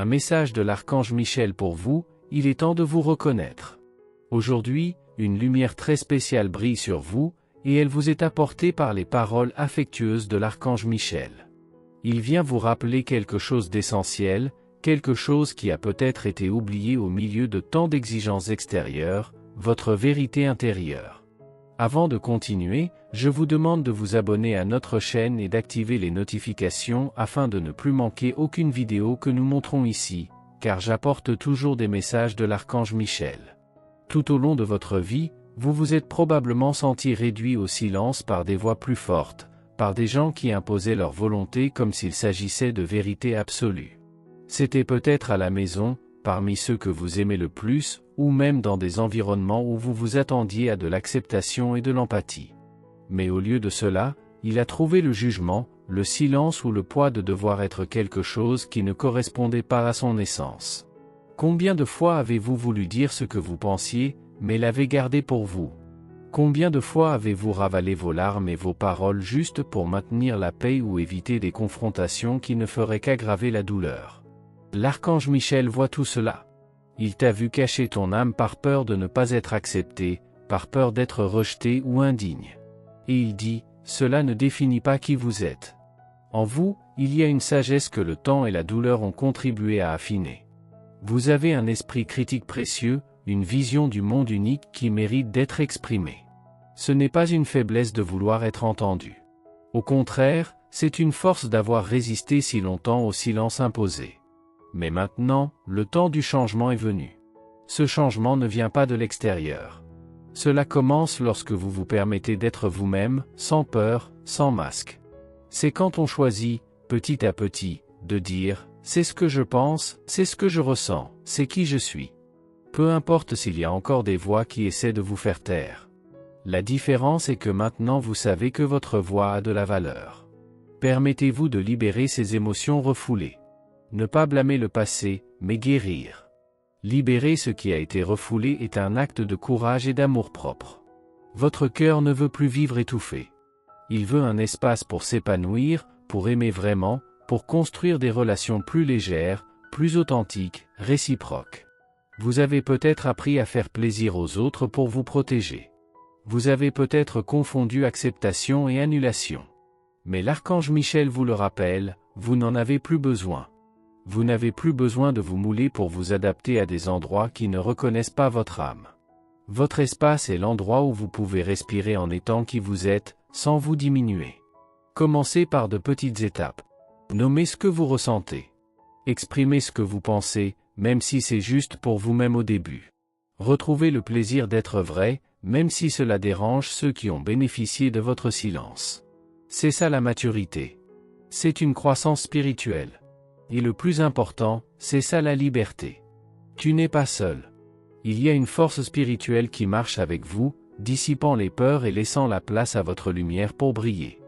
Un message de l'archange Michel pour vous, il est temps de vous reconnaître. Aujourd'hui, une lumière très spéciale brille sur vous, et elle vous est apportée par les paroles affectueuses de l'archange Michel. Il vient vous rappeler quelque chose d'essentiel, quelque chose qui a peut-être été oublié au milieu de tant d'exigences extérieures, votre vérité intérieure. Avant de continuer, je vous demande de vous abonner à notre chaîne et d'activer les notifications afin de ne plus manquer aucune vidéo que nous montrons ici, car j'apporte toujours des messages de l'archange Michel. Tout au long de votre vie, vous vous êtes probablement senti réduit au silence par des voix plus fortes, par des gens qui imposaient leur volonté comme s'il s'agissait de vérité absolue. C'était peut-être à la maison, parmi ceux que vous aimez le plus, ou même dans des environnements où vous vous attendiez à de l'acceptation et de l'empathie. Mais au lieu de cela, il a trouvé le jugement, le silence ou le poids de devoir être quelque chose qui ne correspondait pas à son essence. Combien de fois avez-vous voulu dire ce que vous pensiez, mais l'avez gardé pour vous? Combien de fois avez-vous ravalé vos larmes et vos paroles juste pour maintenir la paix ou éviter des confrontations qui ne feraient qu'aggraver la douleur? L'archange Michel voit tout cela. Il t'a vu cacher ton âme par peur de ne pas être accepté, par peur d'être rejeté ou indigne. Et il dit, cela ne définit pas qui vous êtes. En vous, il y a une sagesse que le temps et la douleur ont contribué à affiner. Vous avez un esprit critique précieux, une vision du monde unique qui mérite d'être exprimée. Ce n'est pas une faiblesse de vouloir être entendu. Au contraire, c'est une force d'avoir résisté si longtemps au silence imposé. Mais maintenant, le temps du changement est venu. Ce changement ne vient pas de l'extérieur. Cela commence lorsque vous vous permettez d'être vous-même, sans peur, sans masque. C'est quand on choisit, petit à petit, de dire « c'est ce que je pense, c'est ce que je ressens, c'est qui je suis ». Peu importe s'il y a encore des voix qui essaient de vous faire taire. La différence est que maintenant vous savez que votre voix a de la valeur. Permettez-vous de libérer ces émotions refoulées. Ne pas blâmer le passé, mais guérir. Libérer ce qui a été refoulé est un acte de courage et d'amour-propre. Votre cœur ne veut plus vivre étouffé. Il veut un espace pour s'épanouir, pour aimer vraiment, pour construire des relations plus légères, plus authentiques, réciproques. Vous avez peut-être appris à faire plaisir aux autres pour vous protéger. Vous avez peut-être confondu acceptation et annulation. Mais l'archange Michel vous le rappelle, vous n'en avez plus besoin. Vous n'avez plus besoin de vous mouler pour vous adapter à des endroits qui ne reconnaissent pas votre âme. Votre espace est l'endroit où vous pouvez respirer en étant qui vous êtes, sans vous diminuer. Commencez par de petites étapes. Nommez ce que vous ressentez. Exprimez ce que vous pensez, même si c'est juste pour vous-même au début. Retrouvez le plaisir d'être vrai, même si cela dérange ceux qui ont bénéficié de votre silence. C'est ça la maturité. C'est une croissance spirituelle. Et le plus important, c'est ça la liberté. Tu n'es pas seul. Il y a une force spirituelle qui marche avec vous, dissipant les peurs et laissant la place à votre lumière pour briller.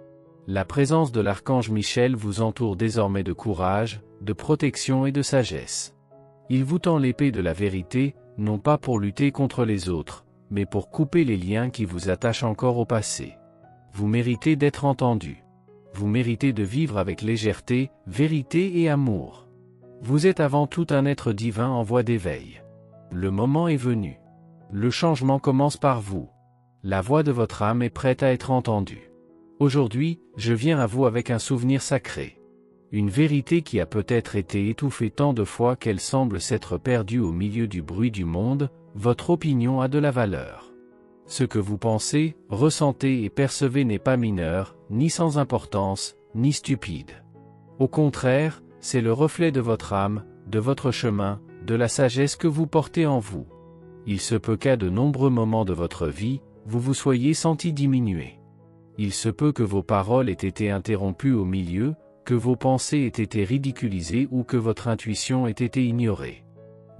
La présence de l'archange Michel vous entoure désormais de courage, de protection et de sagesse. Il vous tend l'épée de la vérité, non pas pour lutter contre les autres, mais pour couper les liens qui vous attachent encore au passé. Vous méritez d'être entendu. Vous méritez de vivre avec légèreté, vérité et amour. Vous êtes avant tout un être divin en voie d'éveil. Le moment est venu. Le changement commence par vous. La voix de votre âme est prête à être entendue. Aujourd'hui, je viens à vous avec un souvenir sacré. Une vérité qui a peut-être été étouffée tant de fois qu'elle semble s'être perdue au milieu du bruit du monde, votre opinion a de la valeur. Ce que vous pensez, ressentez et percevez n'est pas mineur, ni sans importance, ni stupide. Au contraire, c'est le reflet de votre âme, de votre chemin, de la sagesse que vous portez en vous. Il se peut qu'à de nombreux moments de votre vie, vous vous soyez senti diminué. Il se peut que vos paroles aient été interrompues au milieu, que vos pensées aient été ridiculisées ou que votre intuition ait été ignorée.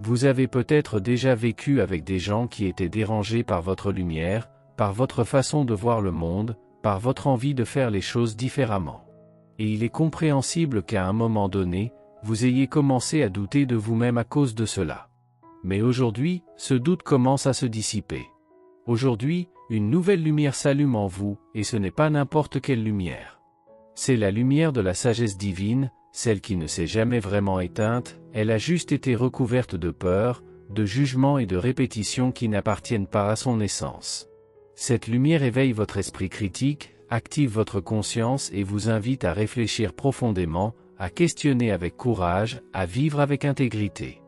Vous avez peut-être déjà vécu avec des gens qui étaient dérangés par votre lumière, par votre façon de voir le monde, par votre envie de faire les choses différemment. Et il est compréhensible qu'à un moment donné, vous ayez commencé à douter de vous-même à cause de cela. Mais aujourd'hui, ce doute commence à se dissiper. Aujourd'hui, une nouvelle lumière s'allume en vous, et ce n'est pas n'importe quelle lumière. C'est la lumière de la sagesse divine, celle qui ne s'est jamais vraiment éteinte, elle a juste été recouverte de peur, de jugement et de répétition qui n'appartiennent pas à son essence. Cette lumière éveille votre esprit critique, active votre conscience et vous invite à réfléchir profondément, à questionner avec courage, à vivre avec intégrité.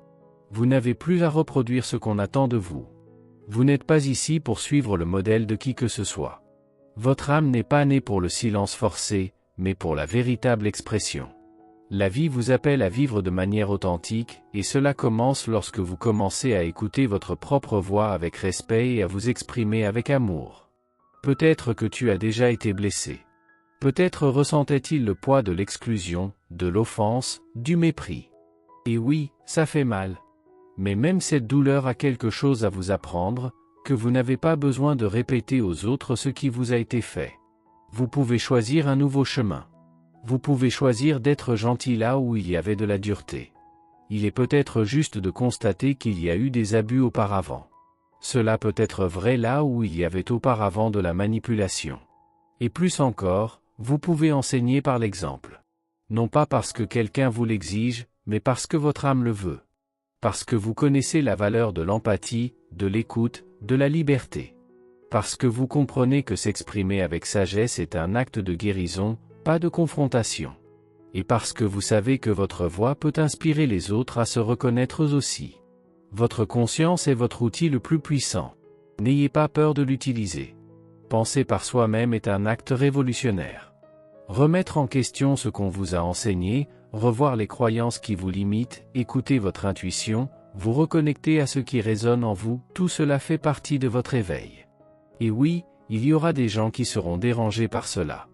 Vous n'avez plus à reproduire ce qu'on attend de vous. Vous n'êtes pas ici pour suivre le modèle de qui que ce soit. Votre âme n'est pas née pour le silence forcé, mais pour la véritable expression. La vie vous appelle à vivre de manière authentique, et cela commence lorsque vous commencez à écouter votre propre voix avec respect et à vous exprimer avec amour. Peut-être que tu as déjà été blessé. Peut-être ressentait-il le poids de l'exclusion, de l'offense, du mépris. Et oui, ça fait mal. Mais même cette douleur a quelque chose à vous apprendre, que vous n'avez pas besoin de répéter aux autres ce qui vous a été fait. Vous pouvez choisir un nouveau chemin. Vous pouvez choisir d'être gentil là où il y avait de la dureté. Il est peut-être juste de constater qu'il y a eu des abus auparavant. Cela peut être vrai là où il y avait auparavant de la manipulation. Et plus encore, vous pouvez enseigner par l'exemple. Non pas parce que quelqu'un vous l'exige, mais parce que votre âme le veut. Parce que vous connaissez la valeur de l'empathie, de l'écoute, de la liberté. Parce que vous comprenez que s'exprimer avec sagesse est un acte de guérison, pas de confrontation. Et parce que vous savez que votre voix peut inspirer les autres à se reconnaître eux aussi. Votre conscience est votre outil le plus puissant. N'ayez pas peur de l'utiliser. Penser par soi-même est un acte révolutionnaire. Remettre en question ce qu'on vous a enseigné, revoir les croyances qui vous limitent, écouter votre intuition, vous reconnecter à ce qui résonne en vous, tout cela fait partie de votre éveil. Et oui, il y aura des gens qui seront dérangés par cela.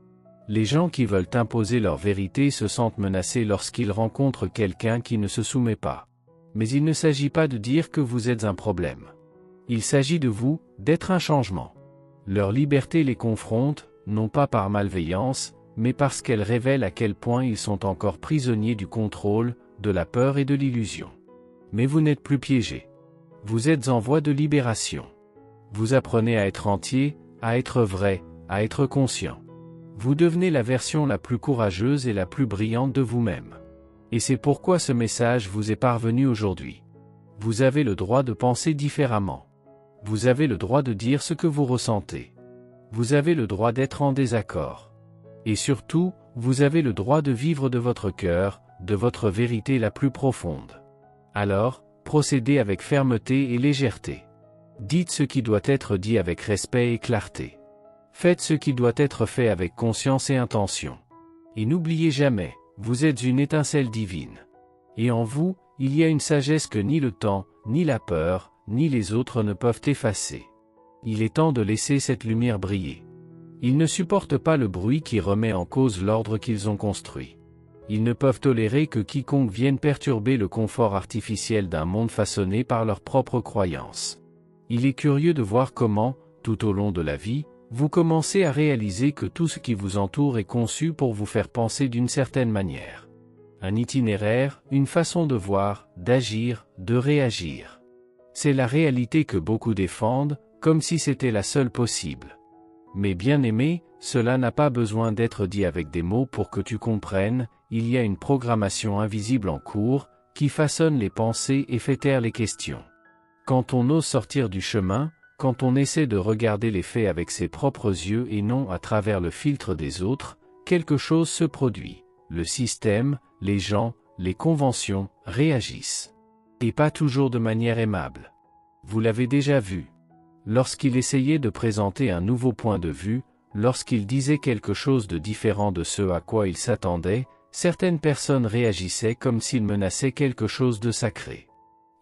Les gens qui veulent imposer leur vérité se sentent menacés lorsqu'ils rencontrent quelqu'un qui ne se soumet pas. Mais il ne s'agit pas de dire que vous êtes un problème. Il s'agit de vous, d'être un changement. Leur liberté les confronte, non pas par malveillance, mais parce qu'elle révèle à quel point ils sont encore prisonniers du contrôle, de la peur et de l'illusion. Mais vous n'êtes plus piégés. Vous êtes en voie de libération. Vous apprenez à être entier, à être vrai, à être conscient. Vous devenez la version la plus courageuse et la plus brillante de vous-même. Et c'est pourquoi ce message vous est parvenu aujourd'hui. Vous avez le droit de penser différemment. Vous avez le droit de dire ce que vous ressentez. Vous avez le droit d'être en désaccord. Et surtout, vous avez le droit de vivre de votre cœur, de votre vérité la plus profonde. Alors, procédez avec fermeté et légèreté. Dites ce qui doit être dit avec respect et clarté. Faites ce qui doit être fait avec conscience et intention. Et n'oubliez jamais, vous êtes une étincelle divine. Et en vous, il y a une sagesse que ni le temps, ni la peur, ni les autres ne peuvent effacer. Il est temps de laisser cette lumière briller. Ils ne supportent pas le bruit qui remet en cause l'ordre qu'ils ont construit. Ils ne peuvent tolérer que quiconque vienne perturber le confort artificiel d'un monde façonné par leurs propres croyances. Il est curieux de voir comment, tout au long de la vie, vous commencez à réaliser que tout ce qui vous entoure est conçu pour vous faire penser d'une certaine manière. Un itinéraire, une façon de voir, d'agir, de réagir. C'est la réalité que beaucoup défendent, comme si c'était la seule possible. Mais bien-aimé, cela n'a pas besoin d'être dit avec des mots pour que tu comprennes, il y a une programmation invisible en cours, qui façonne les pensées et fait taire les questions. Quand on ose sortir du chemin, quand on essaie de regarder les faits avec ses propres yeux et non à travers le filtre des autres, quelque chose se produit. Le système, les gens, les conventions, réagissent. Et pas toujours de manière aimable. Vous l'avez déjà vu. Lorsqu'il essayait de présenter un nouveau point de vue, lorsqu'il disait quelque chose de différent de ce à quoi il s'attendait, certaines personnes réagissaient comme s'il menaçait quelque chose de sacré.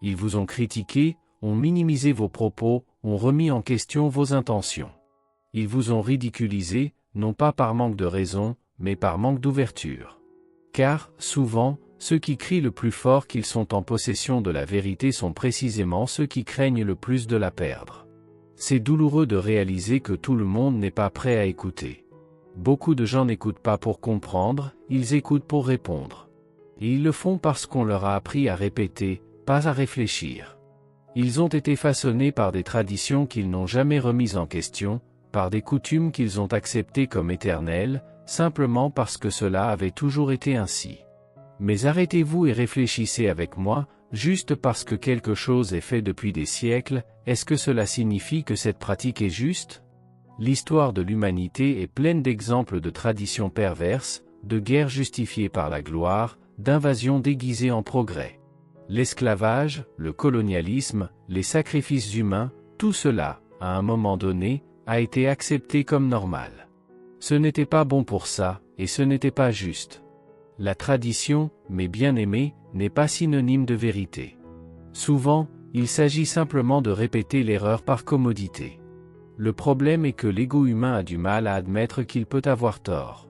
Ils vous ont critiqué, ont minimisé vos propos, ont remis en question vos intentions. Ils vous ont ridiculisé, non pas par manque de raison, mais par manque d'ouverture. Car, souvent, ceux qui crient le plus fort qu'ils sont en possession de la vérité sont précisément ceux qui craignent le plus de la perdre. C'est douloureux de réaliser que tout le monde n'est pas prêt à écouter. Beaucoup de gens n'écoutent pas pour comprendre, ils écoutent pour répondre. Et ils le font parce qu'on leur a appris à répéter, pas à réfléchir. Ils ont été façonnés par des traditions qu'ils n'ont jamais remises en question, par des coutumes qu'ils ont acceptées comme éternelles, simplement parce que cela avait toujours été ainsi. Mais arrêtez-vous et réfléchissez avec moi, juste parce que quelque chose est fait depuis des siècles, est-ce que cela signifie que cette pratique est juste? L'histoire de l'humanité est pleine d'exemples de traditions perverses, de guerres justifiées par la gloire, d'invasions déguisées en progrès. L'esclavage, le colonialisme, les sacrifices humains, tout cela, à un moment donné, a été accepté comme normal. Ce n'était pas bon pour ça, et ce n'était pas juste. La tradition, mes bien-aimés, n'est pas synonyme de vérité. Souvent, il s'agit simplement de répéter l'erreur par commodité. Le problème est que l'ego humain a du mal à admettre qu'il peut avoir tort.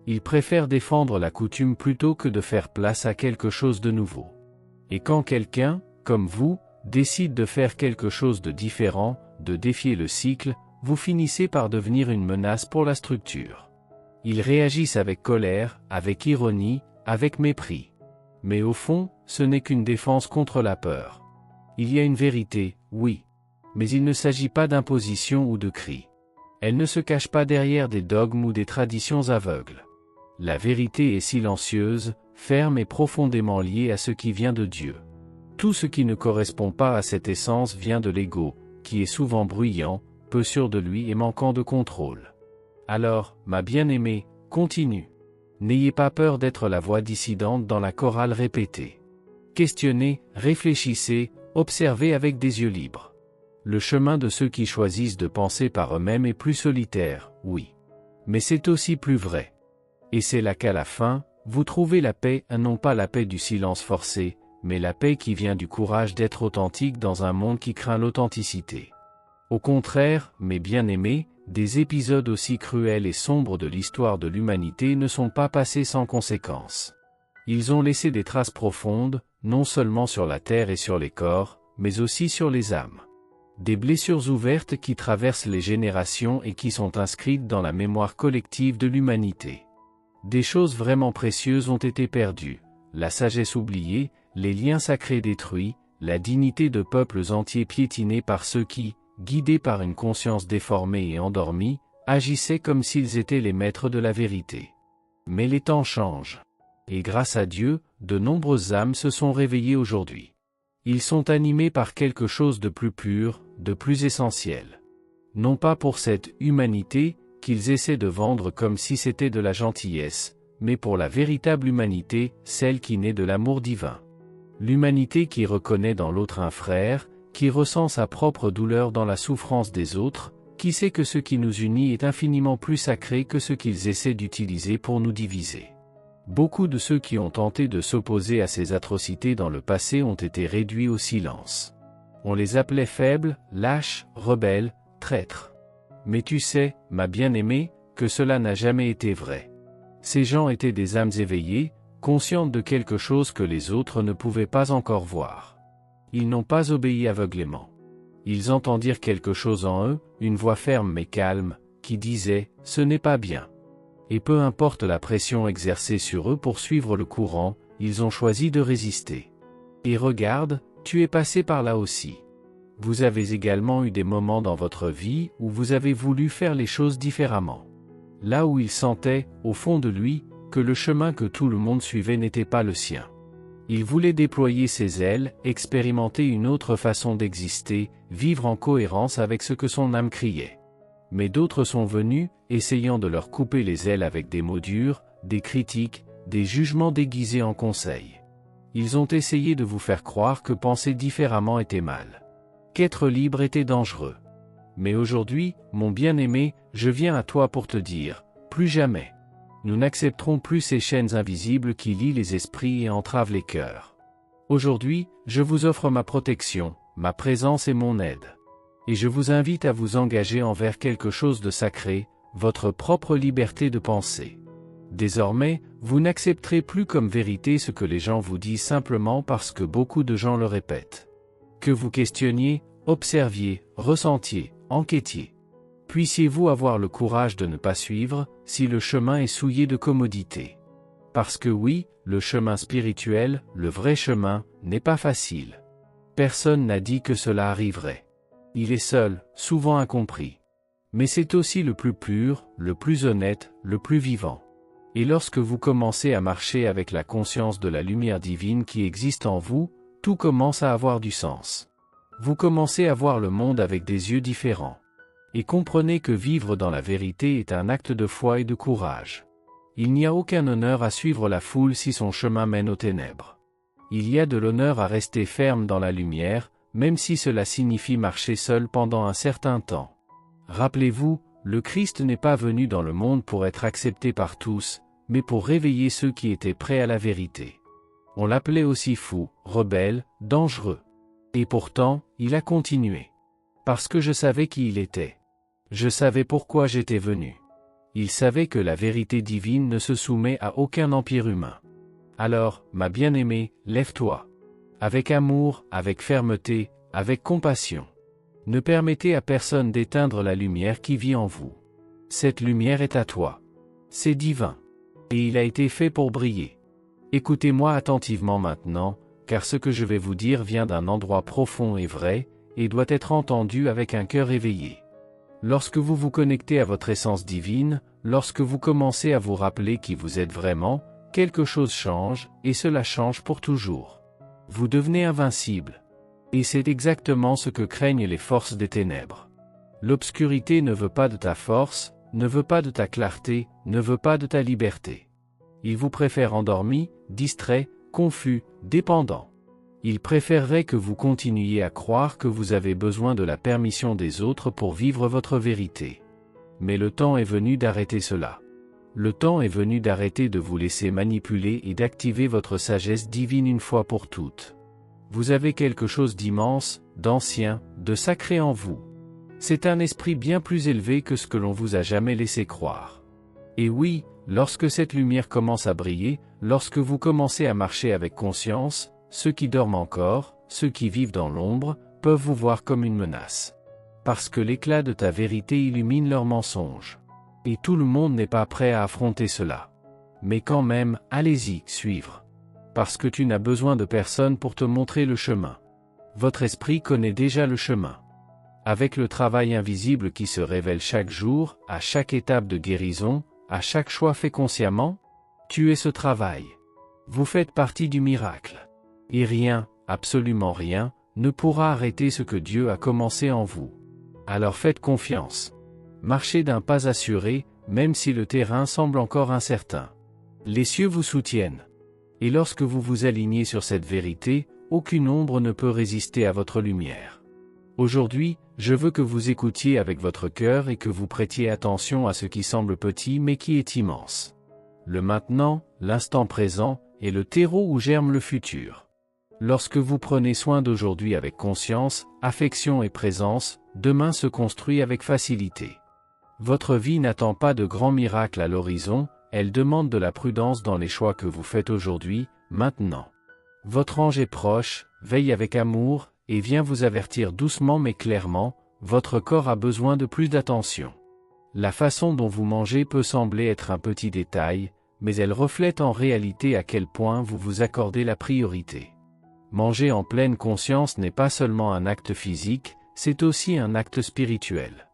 Il préfère défendre la coutume plutôt que de faire place à quelque chose de nouveau. Et quand quelqu'un, comme vous, décide de faire quelque chose de différent, de défier le cycle, vous finissez par devenir une menace pour la structure. Ils réagissent avec colère, avec ironie, avec mépris. Mais au fond, ce n'est qu'une défense contre la peur. Il y a une vérité, oui. Mais il ne s'agit pas d'imposition ou de cri. Elle ne se cache pas derrière des dogmes ou des traditions aveugles. La vérité est silencieuse, ferme et profondément liée à ce qui vient de Dieu. Tout ce qui ne correspond pas à cette essence vient de l'ego, qui est souvent bruyant, peu sûr de lui et manquant de contrôle. Alors, ma bien-aimée, continue. N'ayez pas peur d'être la voix dissidente dans la chorale répétée. Questionnez, réfléchissez, observez avec des yeux libres. Le chemin de ceux qui choisissent de penser par eux-mêmes est plus solitaire, oui. Mais c'est aussi plus vrai. Et c'est là qu'à la fin, vous trouvez la paix, non pas la paix du silence forcé, mais la paix qui vient du courage d'être authentique dans un monde qui craint l'authenticité. Au contraire, mes bien-aimés, des épisodes aussi cruels et sombres de l'histoire de l'humanité ne sont pas passés sans conséquences. Ils ont laissé des traces profondes, non seulement sur la terre et sur les corps, mais aussi sur les âmes. Des blessures ouvertes qui traversent les générations et qui sont inscrites dans la mémoire collective de l'humanité. Des choses vraiment précieuses ont été perdues, la sagesse oubliée, les liens sacrés détruits, la dignité de peuples entiers piétinés par ceux qui, guidés par une conscience déformée et endormie, agissaient comme s'ils étaient les maîtres de la vérité. Mais les temps changent. Et grâce à Dieu, de nombreuses âmes se sont réveillées aujourd'hui. Ils sont animés par quelque chose de plus pur, de plus essentiel. Non pas pour cette humanité, qu'ils essaient de vendre comme si c'était de la gentillesse, mais pour la véritable humanité, celle qui naît de l'amour divin. L'humanité qui reconnaît dans l'autre un frère, qui ressent sa propre douleur dans la souffrance des autres, qui sait que ce qui nous unit est infiniment plus sacré que ce qu'ils essaient d'utiliser pour nous diviser. Beaucoup de ceux qui ont tenté de s'opposer à ces atrocités dans le passé ont été réduits au silence. On les appelait faibles, lâches, rebelles, traîtres. Mais tu sais, ma bien-aimée, que cela n'a jamais été vrai. Ces gens étaient des âmes éveillées, conscientes de quelque chose que les autres ne pouvaient pas encore voir. Ils n'ont pas obéi aveuglément. Ils entendirent quelque chose en eux, une voix ferme mais calme, qui disait « Ce n'est pas bien ». Et peu importe la pression exercée sur eux pour suivre le courant, ils ont choisi de résister. Et regarde, tu es passé par là aussi. Vous avez également eu des moments dans votre vie où vous avez voulu faire les choses différemment. Là où il sentait, au fond de lui, que le chemin que tout le monde suivait n'était pas le sien. Il voulait déployer ses ailes, expérimenter une autre façon d'exister, vivre en cohérence avec ce que son âme criait. Mais d'autres sont venus, essayant de leur couper les ailes avec des mots durs, des critiques, des jugements déguisés en conseils. Ils ont essayé de vous faire croire que penser différemment était mal. Qu'être libre était dangereux. Mais aujourd'hui, mon bien-aimé, je viens à toi pour te dire, plus jamais. Nous n'accepterons plus ces chaînes invisibles qui lient les esprits et entravent les cœurs. Aujourd'hui, je vous offre ma protection, ma présence et mon aide. Et je vous invite à vous engager envers quelque chose de sacré, votre propre liberté de penser. Désormais, vous n'accepterez plus comme vérité ce que les gens vous disent simplement parce que beaucoup de gens le répètent. Que vous questionniez, observiez, ressentiez, enquêtiez. Puissiez-vous avoir le courage de ne pas suivre, si le chemin est souillé de commodité. Parce que oui, le chemin spirituel, le vrai chemin, n'est pas facile. Personne n'a dit que cela arriverait. Il est seul, souvent incompris. Mais c'est aussi le plus pur, le plus honnête, le plus vivant. Et lorsque vous commencez à marcher avec la conscience de la lumière divine qui existe en vous, tout commence à avoir du sens. Vous commencez à voir le monde avec des yeux différents. Et comprenez que vivre dans la vérité est un acte de foi et de courage. Il n'y a aucun honneur à suivre la foule si son chemin mène aux ténèbres. Il y a de l'honneur à rester ferme dans la lumière, même si cela signifie marcher seul pendant un certain temps. Rappelez-vous, le Christ n'est pas venu dans le monde pour être accepté par tous, mais pour réveiller ceux qui étaient prêts à la vérité. On l'appelait aussi fou, rebelle, dangereux. Et pourtant, il a continué. Parce que je savais qui il était. Je savais pourquoi j'étais venu. Il savait que la vérité divine ne se soumet à aucun empire humain. Alors, ma bien-aimée, lève-toi. Avec amour, avec fermeté, avec compassion. Ne permettez à personne d'éteindre la lumière qui vit en vous. Cette lumière est à toi. C'est divin. Et il a été fait pour briller. Écoutez-moi attentivement maintenant, car ce que je vais vous dire vient d'un endroit profond et vrai, et doit être entendu avec un cœur éveillé. Lorsque vous vous connectez à votre essence divine, lorsque vous commencez à vous rappeler qui vous êtes vraiment, quelque chose change, et cela change pour toujours. Vous devenez invincible. Et c'est exactement ce que craignent les forces des ténèbres. L'obscurité ne veut pas de ta force, ne veut pas de ta clarté, ne veut pas de ta liberté. Il vous préfère endormi, distrait, confus, dépendant. Il préférerait que vous continuiez à croire que vous avez besoin de la permission des autres pour vivre votre vérité. Mais le temps est venu d'arrêter cela. Le temps est venu d'arrêter de vous laisser manipuler et d'activer votre sagesse divine une fois pour toutes. Vous avez quelque chose d'immense, d'ancien, de sacré en vous. C'est un esprit bien plus élevé que ce que l'on vous a jamais laissé croire. Et oui, lorsque cette lumière commence à briller, lorsque vous commencez à marcher avec conscience, ceux qui dorment encore, ceux qui vivent dans l'ombre, peuvent vous voir comme une menace. Parce que l'éclat de ta vérité illumine leurs mensonges. Et tout le monde n'est pas prêt à affronter cela. Mais quand même, allez-y, suivre. Parce que tu n'as besoin de personne pour te montrer le chemin. Votre esprit connaît déjà le chemin. Avec le travail invisible qui se révèle chaque jour, à chaque étape de guérison, à chaque choix fait consciemment, tu es ce travail. Vous faites partie du miracle. Et rien, absolument rien, ne pourra arrêter ce que Dieu a commencé en vous. Alors faites confiance. Marchez d'un pas assuré, même si le terrain semble encore incertain. Les cieux vous soutiennent. Et lorsque vous vous alignez sur cette vérité, aucune ombre ne peut résister à votre lumière. Aujourd'hui, je veux que vous écoutiez avec votre cœur et que vous prêtiez attention à ce qui semble petit mais qui est immense. Le maintenant, l'instant présent, est le terreau où germe le futur. Lorsque vous prenez soin d'aujourd'hui avec conscience, affection et présence, demain se construit avec facilité. Votre vie n'attend pas de grands miracles à l'horizon, elle demande de la prudence dans les choix que vous faites aujourd'hui, maintenant. Votre ange est proche, veille avec amour, et vient vous avertir doucement mais clairement, votre corps a besoin de plus d'attention. La façon dont vous mangez peut sembler être un petit détail, mais elle reflète en réalité à quel point vous vous accordez la priorité. Manger en pleine conscience n'est pas seulement un acte physique, c'est aussi un acte spirituel.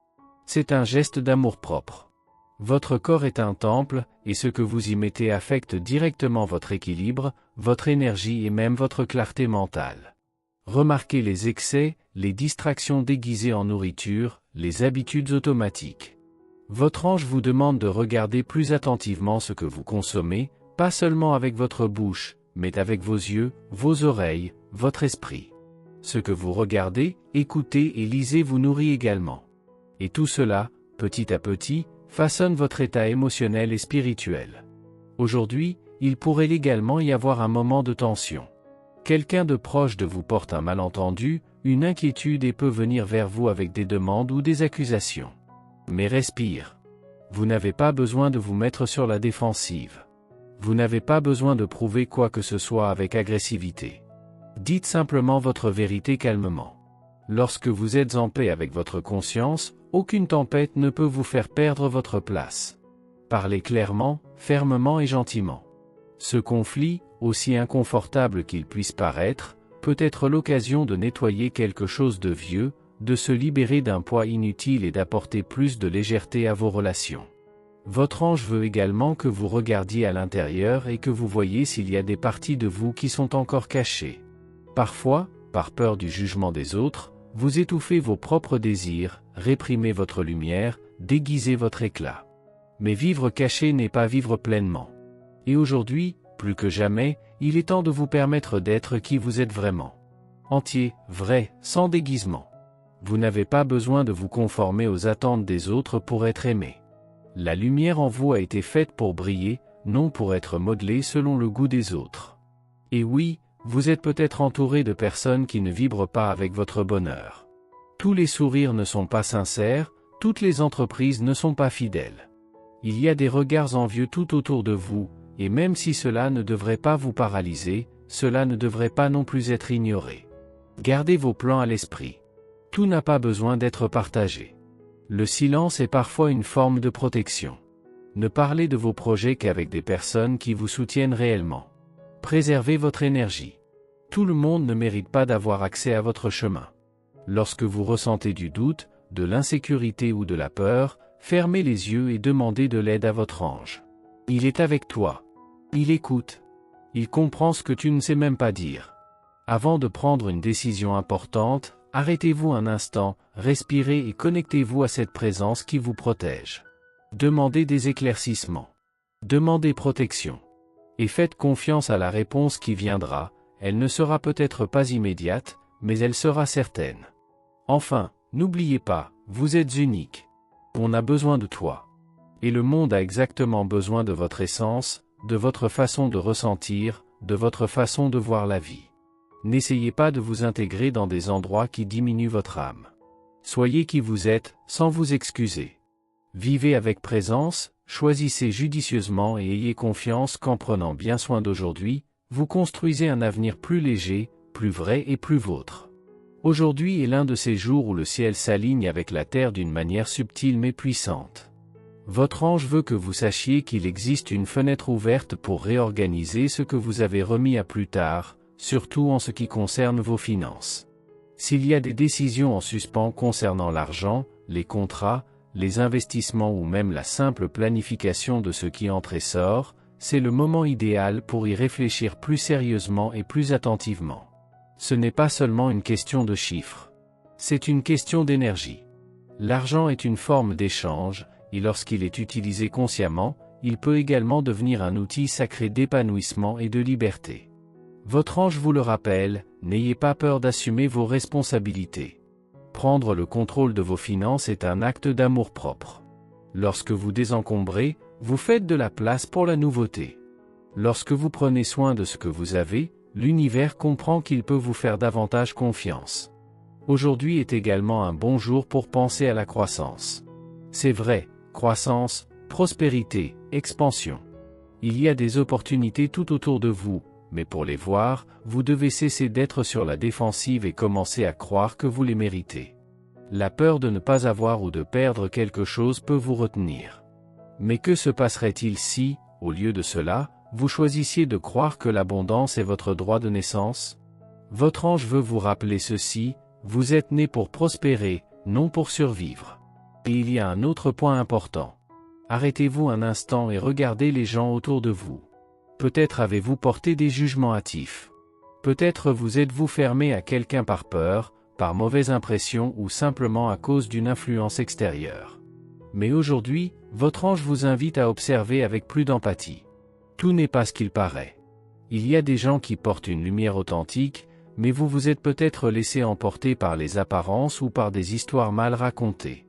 C'est un geste d'amour-propre. Votre corps est un temple, et ce que vous y mettez affecte directement votre équilibre, votre énergie et même votre clarté mentale. Remarquez les excès, les distractions déguisées en nourriture, les habitudes automatiques. Votre ange vous demande de regarder plus attentivement ce que vous consommez, pas seulement avec votre bouche, mais avec vos yeux, vos oreilles, votre esprit. Ce que vous regardez, écoutez et lisez vous nourrit également. Et tout cela, petit à petit, façonne votre état émotionnel et spirituel. Aujourd'hui, il pourrait également y avoir un moment de tension. Quelqu'un de proche de vous porte un malentendu, une inquiétude et peut venir vers vous avec des demandes ou des accusations. Mais respire. Vous n'avez pas besoin de vous mettre sur la défensive. Vous n'avez pas besoin de prouver quoi que ce soit avec agressivité. Dites simplement votre vérité calmement. Lorsque vous êtes en paix avec votre conscience, aucune tempête ne peut vous faire perdre votre place. Parlez clairement, fermement et gentiment. Ce conflit, aussi inconfortable qu'il puisse paraître, peut être l'occasion de nettoyer quelque chose de vieux, de se libérer d'un poids inutile et d'apporter plus de légèreté à vos relations. Votre ange veut également que vous regardiez à l'intérieur et que vous voyiez s'il y a des parties de vous qui sont encore cachées. Parfois, par peur du jugement des autres, vous étouffez vos propres désirs, réprimez votre lumière, déguisez votre éclat. Mais vivre caché n'est pas vivre pleinement. Et aujourd'hui, plus que jamais, il est temps de vous permettre d'être qui vous êtes vraiment. Entier, vrai, sans déguisement. Vous n'avez pas besoin de vous conformer aux attentes des autres pour être aimé. La lumière en vous a été faite pour briller, non pour être modelée selon le goût des autres. Et oui, vous êtes peut-être entouré de personnes qui ne vibrent pas avec votre bonheur. Tous les sourires ne sont pas sincères, toutes les entreprises ne sont pas fidèles. Il y a des regards envieux tout autour de vous, et même si cela ne devrait pas vous paralyser, cela ne devrait pas non plus être ignoré. Gardez vos plans à l'esprit. Tout n'a pas besoin d'être partagé. Le silence est parfois une forme de protection. Ne parlez de vos projets qu'avec des personnes qui vous soutiennent réellement. Préservez votre énergie. Tout le monde ne mérite pas d'avoir accès à votre chemin. Lorsque vous ressentez du doute, de l'insécurité ou de la peur, fermez les yeux et demandez de l'aide à votre ange. Il est avec toi. Il écoute. Il comprend ce que tu ne sais même pas dire. Avant de prendre une décision importante, arrêtez-vous un instant, respirez et connectez-vous à cette présence qui vous protège. Demandez des éclaircissements. Demandez protection. Et faites confiance à la réponse qui viendra, elle ne sera peut-être pas immédiate, mais elle sera certaine. Enfin, n'oubliez pas, vous êtes unique. On a besoin de toi. Et le monde a exactement besoin de votre essence, de votre façon de ressentir, de votre façon de voir la vie. N'essayez pas de vous intégrer dans des endroits qui diminuent votre âme. Soyez qui vous êtes, sans vous excuser. Vivez avec présence, choisissez judicieusement et ayez confiance qu'en prenant bien soin d'aujourd'hui, vous construisez un avenir plus léger, plus vrai et plus vôtre. Aujourd'hui est l'un de ces jours où le ciel s'aligne avec la terre d'une manière subtile mais puissante. Votre ange veut que vous sachiez qu'il existe une fenêtre ouverte pour réorganiser ce que vous avez remis à plus tard, surtout en ce qui concerne vos finances. S'il y a des décisions en suspens concernant l'argent, les contrats, les investissements ou même la simple planification de ce qui entre et sort, c'est le moment idéal pour y réfléchir plus sérieusement et plus attentivement. Ce n'est pas seulement une question de chiffres. C'est une question d'énergie. L'argent est une forme d'échange, et lorsqu'il est utilisé consciemment, il peut également devenir un outil sacré d'épanouissement et de liberté. Votre ange vous le rappelle, n'ayez pas peur d'assumer vos responsabilités. Prendre le contrôle de vos finances est un acte d'amour-propre. Lorsque vous désencombrez, vous faites de la place pour la nouveauté. Lorsque vous prenez soin de ce que vous avez, l'univers comprend qu'il peut vous faire davantage confiance. Aujourd'hui est également un bon jour pour penser à la croissance. C'est vrai, croissance, prospérité, expansion. Il y a des opportunités tout autour de vous, mais pour les voir, vous devez cesser d'être sur la défensive et commencer à croire que vous les méritez. La peur de ne pas avoir ou de perdre quelque chose peut vous retenir. Mais que se passerait-il si, au lieu de cela, vous choisissiez de croire que l'abondance est votre droit de naissance? Votre ange veut vous rappeler ceci, vous êtes né pour prospérer, non pour survivre. Et il y a un autre point important. Arrêtez-vous un instant et regardez les gens autour de vous. Peut-être avez-vous porté des jugements hâtifs. Peut-être vous êtes-vous fermé à quelqu'un par peur, par mauvaise impression ou simplement à cause d'une influence extérieure. Mais aujourd'hui, votre ange vous invite à observer avec plus d'empathie. Tout n'est pas ce qu'il paraît. Il y a des gens qui portent une lumière authentique, mais vous vous êtes peut-être laissé emporter par les apparences ou par des histoires mal racontées.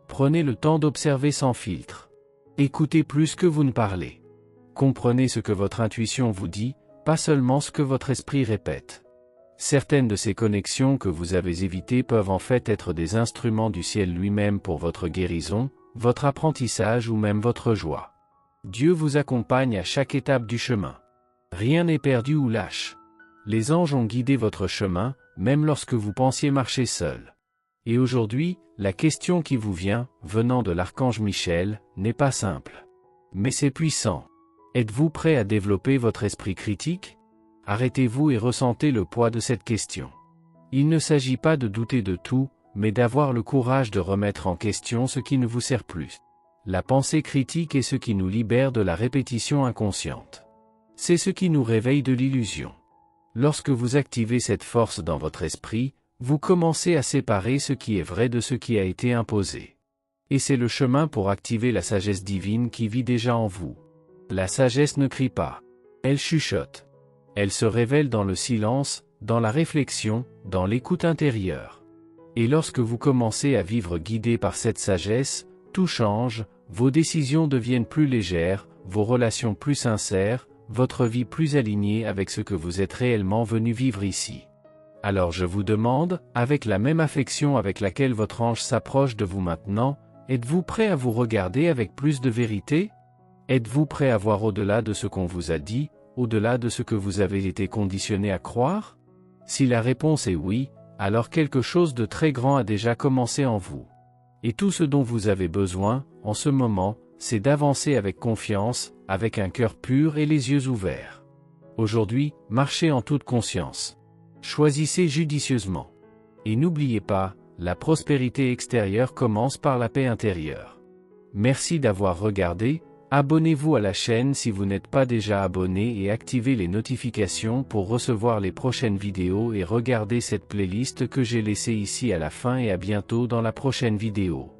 Prenez le temps d'observer sans filtre. Écoutez plus que vous ne parlez. Comprenez ce que votre intuition vous dit, pas seulement ce que votre esprit répète. Certaines de ces connexions que vous avez évitées peuvent en fait être des instruments du ciel lui-même pour votre guérison, votre apprentissage ou même votre joie. Dieu vous accompagne à chaque étape du chemin. Rien n'est perdu ou lâche. Les anges ont guidé votre chemin, même lorsque vous pensiez marcher seul. Et aujourd'hui, la question qui vous vient, venant de l'archange Michel, n'est pas simple. Mais c'est puissant. Êtes-vous prêt à développer votre esprit critique? Arrêtez-vous et ressentez le poids de cette question. Il ne s'agit pas de douter de tout, mais d'avoir le courage de remettre en question ce qui ne vous sert plus. La pensée critique est ce qui nous libère de la répétition inconsciente. C'est ce qui nous réveille de l'illusion. Lorsque vous activez cette force dans votre esprit, vous commencez à séparer ce qui est vrai de ce qui a été imposé. Et c'est le chemin pour activer la sagesse divine qui vit déjà en vous. La sagesse ne crie pas. Elle chuchote. Elle se révèle dans le silence, dans la réflexion, dans l'écoute intérieure. Et lorsque vous commencez à vivre guidé par cette sagesse, tout change, vos décisions deviennent plus légères, vos relations plus sincères, votre vie plus alignée avec ce que vous êtes réellement venu vivre ici. Alors je vous demande, avec la même affection avec laquelle votre ange s'approche de vous maintenant, êtes-vous prêt à vous regarder avec plus de vérité? Êtes-vous prêt à voir au-delà de ce qu'on vous a dit, au-delà de ce que vous avez été conditionné à croire? Si la réponse est oui, alors quelque chose de très grand a déjà commencé en vous. Et tout ce dont vous avez besoin, en ce moment, c'est d'avancer avec confiance, avec un cœur pur et les yeux ouverts. Aujourd'hui, marchez en toute conscience. Choisissez judicieusement. Et n'oubliez pas, la prospérité extérieure commence par la paix intérieure. Merci d'avoir regardé, abonnez-vous à la chaîne si vous n'êtes pas déjà abonné et activez les notifications pour recevoir les prochaines vidéos et regardez cette playlist que j'ai laissée ici à la fin et à bientôt dans la prochaine vidéo.